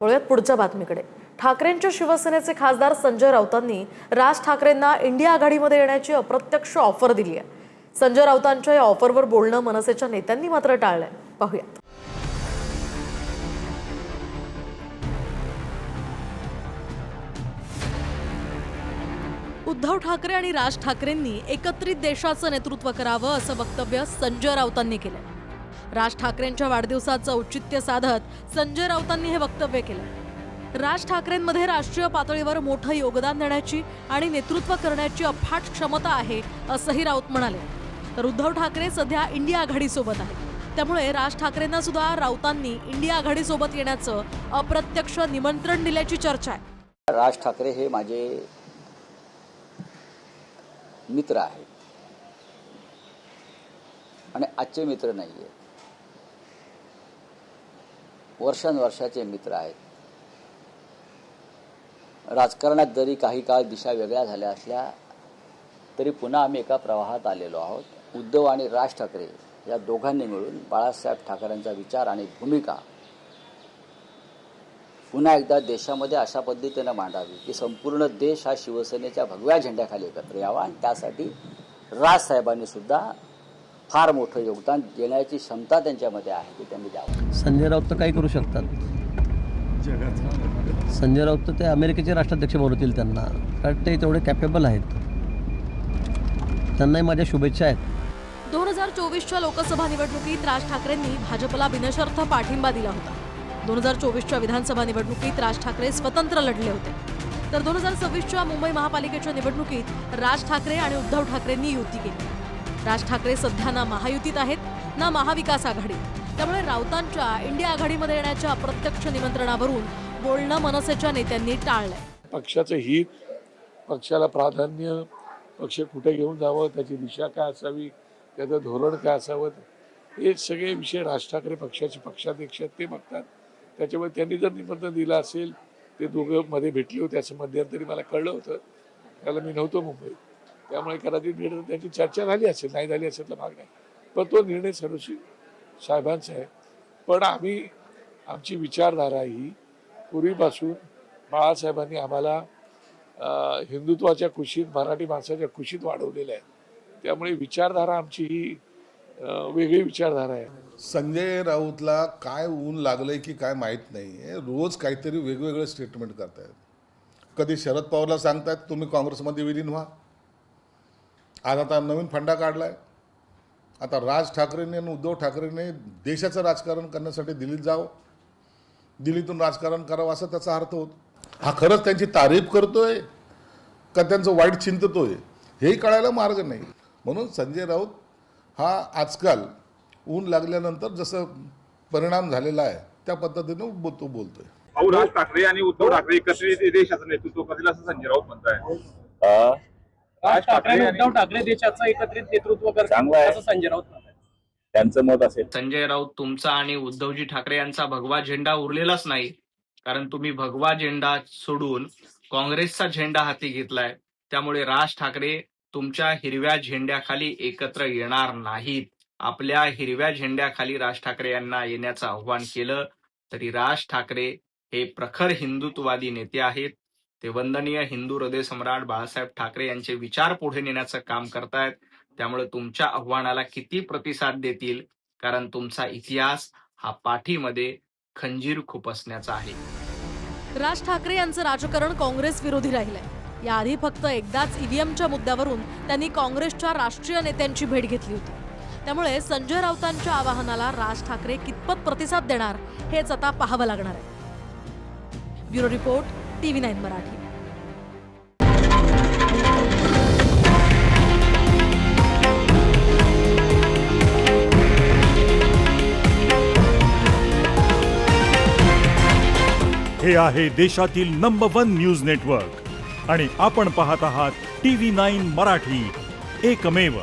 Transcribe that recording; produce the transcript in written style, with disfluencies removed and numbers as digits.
वळूयात पुढच्या बातमीकडे। ठाकरेंच्या शिवसेनेचे खासदार संजय राऊतांनी राज ठाकरेंना इंडिया आघाडीमध्ये येण्याची अप्रत्यक्ष ऑफर दिली आहे। संजय राऊतांच्या या ऑफरवर बोलणं मनसेच्या नेत्यांनी मात्र टाळलंय। पाहूयात। उद्धव ठाकरे आणि राज ठाकरेंनी एकत्रित देशाचं नेतृत्व करावं असं वक्तव्य संजय राऊतांनी केलं। राज ठाकरेंच्या वाढदिवसाचं औचित्य साधत संजय राऊतांनी हे वक्तव्य केलं। राज ठाकरेंमध्ये राष्ट्रीय पातळीवर मोठं योगदान देण्याची आणि नेतृत्व करण्याची अफाट क्षमता आहे असंही राऊत म्हणाले। तर उद्धव ठाकरे सध्या इंडिया आघाडीसोबत आहेत, त्यामुळे राज ठाकरेंना सुद्धा राऊतांनी इंडिया आघाडीसोबत येण्याचं अप्रत्यक्ष निमंत्रण दिल्याची चर्चा आहे। राज ठाकरे हे माझे मित्र आहेत आणि आजचे मित्र नाहीये, वर्षानुवर्षाचे मित्र आहेत। राजकारणात जरी काही काळ दिशा वेगळ्या झाल्या असल्या तरी पुन्हा आम्ही एका प्रवाहात आलेलो आहोत। उद्धव आणि राज ठाकरे या दोघांनी मिळून बाळासाहेब ठाकरेंचा विचार आणि भूमिका पुन्हा एकदा देशामध्ये अशा पद्धतीने मांडावी की संपूर्ण देश हा शिवसेनेच्या भगव्या झेंड्याखाली एकत्र यावा, आणि त्यासाठी राजसाहेबांनी सुद्धा फार मोठं योगदान देण्याची क्षमता त्यांच्यामध्ये आहे की त्यांनी द्यावं। संजय राऊत तर काही करू शकतात। संजय राऊत तर ते अमेरिकेचे राष्ट्राध्यक्ष बनवतील त्यांना, कारण ते तेवढे कॅपेबल आहेत। त्यांनाही माझ्या शुभेच्छा आहेत। 2024च्या लोकसभा निवडणुकीत राज ठाकरेंनी भाजपला बिनशर्त पाठिंबा दिला होता। 2024च्या विधानसभा निवडणुकीत राज ठाकरे स्वतंत्र लढले होते, तर 2026च्या मुंबई महापालिकेच्या निवडणुकीत राज ठाकरे आणि उद्धव ठाकरेंनी युती केली। राज ठाकरे सध्या ना महायुतीत आहेत ना महाविकास आघाडीत, त्यामुळे राऊतांच्या इंडिया आघाडीमध्ये येण्याच्या अप्रत्यक्ष निमंत्रणावरून बोलणं मनसेच्या नेत्यांनी टाळलंय। पक्षाचं हित, पक्षाला प्राधान्य, पक्ष कुठे घेऊन जावं, त्याची दिशा काय असावी, त्याचं धोरण काय असावं, हे सगळे विषय राज ठाकरे पक्षाचे पक्षाध्यक्ष ते बघतात। त्याच्यामुळे त्यांनी जर निमंत्रण दिलं असेल, ते दोघं मध्ये भेटले होते असं मध्यंतरी मला कळलं होतं, त्याला मी नव्हतो मुंबईत, त्यामुळे कदाचित त्यांची चर्चा झाली असेल, नाही झाली असेल तर भाग नाही, पण तो निर्णय सर्वस्वी साहेबांचा आहे। पण आमची विचारधारा ही पूर्वीपासून बाळासाहेबांनी आम्हाला हिंदुत्वाच्या कुशीत, मराठी माणसाच्या कुशीत वाढवलेलं आहे, त्यामुळे विचारधारा आमची ही वेगळी विचारधारा आहे। संजय राऊतला काय ऊन लागलंय की काय माहीत नाही, रोज काहीतरी वेगवेगळे स्टेटमेंट करतायत। कधी शरद पवारला सांगतायत तुम्ही काँग्रेसमध्ये विलीन व्हा, आज आता नवीन फंडा काढलाय। आता राज ठाकरेंनी आणि उद्धव ठाकरेंनी देशाचं राजकारण करण्यासाठी दिल्लीत जावं, दिल्लीतून राजकारण करावं असं त्याचा अर्थ होतो। हा खरंच त्यांची तारीफ करतोय का त्यांचं वाईट चिंततोय हेही कळायला मार्ग नाही। म्हणून संजय राऊत हा आजकाल ऊन लागल्यानंतर जसं परिणाम झालेला आहे त्या पद्धतीने तो बोलतोय। राज ठाकरे आणि उद्धव ठाकरे एकत्रित देशाचं नेतृत्व करतील असं संजय राऊत म्हणताय। राज ठाकरे आणि उद्धव ठाकरे देशाचं एकत्रित नेतृत्व करतील असं संजय राऊत म्हणताय, त्यांचं मत असेल। संजय राऊत, तुमचा आणि उद्धवजी ठाकरे यांचा भगवा झेंडा उरलेलाच नाही, कारण तुम्ही भगवा झेंडा सोडून काँग्रेसचा झेंडा हाती घेतलाय। त्यामुळे राज ठाकरे तुमच्या हिरव्या झेंड्याखाली एकत्र येणार नाहीत। आपल्या हिरव्या झेंड्याखाली राज ठाकरे यांना येण्याचं आव्हान केलं तरी राज ठाकरे हे प्रखर हिंदुत्ववादी नेते आहेत। ते वंदनीय हिंदू हृदय सम्राट बाळासाहेब ठाकरे यांचे विचार पुढे नेण्याचं काम करतायत। त्यामुळे तुमच्या आव्हानाला किती प्रतिसाद देतील, कारण तुमचा इतिहास हा पाठीमध्ये खंजीर खुपसण्याचा आहे। राज ठाकरे यांचं राजकारण काँग्रेस विरोधी राहिलंय। याआधी फक्त एकदाच ईव्हीएमच्या मुद्द्यावरून त्यांनी काँग्रेसच्या राष्ट्रीय नेत्यांची भेट घेतली होती, त्यामुळे संजय राऊतांच्या आवाहनाला राज ठाकरे कितपत प्रतिसाद देणार हेच आता पाहावं लागणार आहे। Bureau report, TV9 Marathi. हे आहे देशातील नंबर 1 न्यूज नेटवर्क आणि आपण पाहत आहात TV9 मराठी, एकमेव।